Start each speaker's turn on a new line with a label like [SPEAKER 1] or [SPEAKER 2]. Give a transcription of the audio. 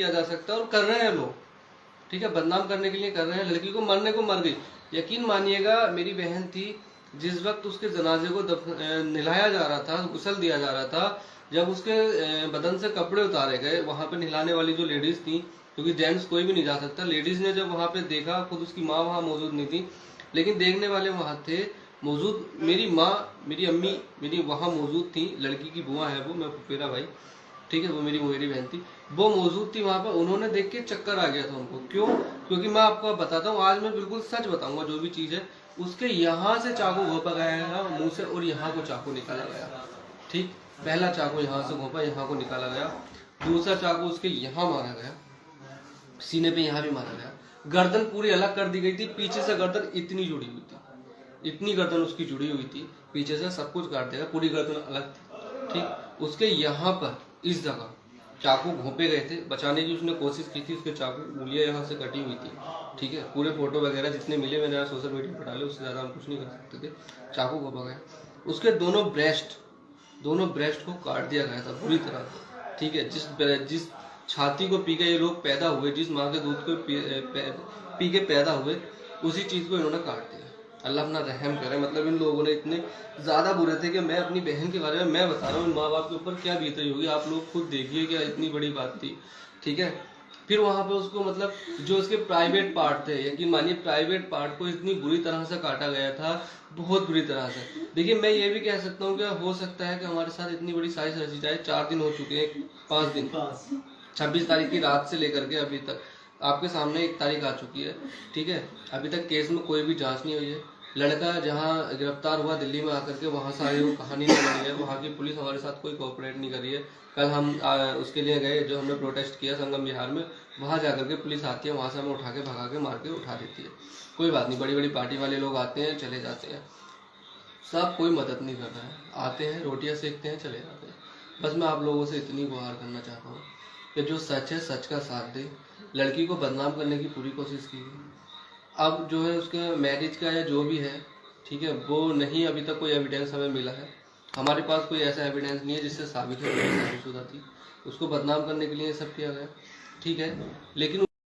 [SPEAKER 1] किया जा सकता है और कर रहे हैं लोग, ठीक है, बदनाम करने के लिए कर रहे हैं। लड़की को मरने को मर गई। यकीन मानिएगा, मेरी बहन थी, जिस वक्त उसके जनाजे को नहलाया जा रहा था, गुस्ल दिया जा रहा था, जब उसके बदन से कपड़े उतारे गए, वहां पे नहलाने वाली जो लेडीज थी, क्योंकि जेंट्स कोई भी नहीं जा सकता, लेडीज ने जब वहां पे देखा, खुद उसकी माँ वहां मौजूद नहीं थी, लेकिन देखने वाले वहां थे मौजूद। मेरी माँ, मेरी अम्मी, मेरी वहां मौजूद थी, लड़की की बुआ है वो, मैं फुफेरा भाई, ठीक है, वो मेरी मोहरी बहन थी, वो मौजूद थी वहां पर। उन्होंने देख के चक्कर आ गया था उनको। क्यों? क्योंकि मैं आपको बताता हूँ, आज मैं बिल्कुल सच बताऊंगा, जो भी चीज है, उसके यहाँ से चाकू घोंपा गया मुंह से, और यहाँ को चाकू निकाला गया। ठीक, पहला चाकू यहाँ से घोंपा, यहाँ को निकाला गया, दूसरा चाकू उसके यहाँ मारा गया, सीने पे यहाँ भी मारा गया, गर्दन पूरी अलग कर दी गई थी, पीछे से गर्दन इतनी जुड़ी हुई थी, इतनी गर्दन उसकी जुड़ी हुई थी, पीछे से सब कुछ काट देगा, पूरी गर्दन अलग थी। ठीक, उसके यहाँ पर इस जगह चाकू घोंपे गए थे, बचाने की उसने कोशिश की थी, उसके चाकू उंगलियां यहाँ से कटी हुई थी। ठीक है, पूरे फोटो वगैरह जितने मिले मैंने सोशल मीडिया पर डाले, उससे ज्यादा हम कुछ नहीं कर सकते थे। चाकू घोंपा गया, उसके दोनों ब्रेस्ट को काट दिया गया था बुरी तरह से। ठीक है, जिस छाती को पी के ये लोग पैदा हुए, जिस माँ के दूध को पी के पैदा हुए, उसी चीज को इन्होंने काट दिया। अल्लाह अपना रहम करे। मतलब इन लोगों ने इतने ज्यादा बुरे थे कि मैं अपनी बहन के बारे में मैं बता रहा हूँ, माँ बाप के ऊपर क्या बीती होगी आप लोग खुद देखिए, क्या इतनी बड़ी बात थी। ठीक है, फिर वहां पे उसको मतलब जो उसके प्राइवेट पार्ट थे, यकीन मानिए प्राइवेट पार्ट को इतनी बुरी तरह से काटा गया था, बहुत बुरी तरह से। देखिए, मैं ये भी कह सकता हूँ कि हो सकता है कि हमारे साथ इतनी बड़ी साजिश रची जाए। 4 दिन हो चुके हैं, 5 दिन, 26 तारीख की रात से लेकर के अभी तक, आपके सामने 1 तारीख आ चुकी है। ठीक है, अभी तक केस में कोई भी जांच नहीं हुई है। लड़का जहां गिरफ्तार हुआ दिल्ली में आकर के, वहां से आए वो कहानी नहीं बनी है, वहां की पुलिस हमारे साथ कोई कोऑपरेट नहीं कर रही है। कल हम उसके लिए गए, जो हमने प्रोटेस्ट किया संगम बिहार में, वहां जाकर के पुलिस आती है, वहां से हमें उठा के भगा के मार के उठा देती है। कोई बात नहीं, बड़ी बड़ी पार्टी वाले लोग आते हैं चले जाते हैं, सब कोई मदद नहीं कर रहा है, आते हैं रोटियां सेकते हैं चले जाते हैं। बस मैं आप लोगों से इतनी गुहार करना चाहता हूँ कि जो सच है सच का साथ दे। लड़की को बदनाम करने की पूरी कोशिश की, अब जो है उसके मैरिज का या जो भी है, ठीक है, वो नहीं, अभी तक कोई एविडेंस हमें मिला है, हमारे पास कोई ऐसा एविडेंस नहीं है जिससे साबित हो शादीशुदा थी। उसको बदनाम करने के लिए ये सब किया गया। ठीक है, लेकिन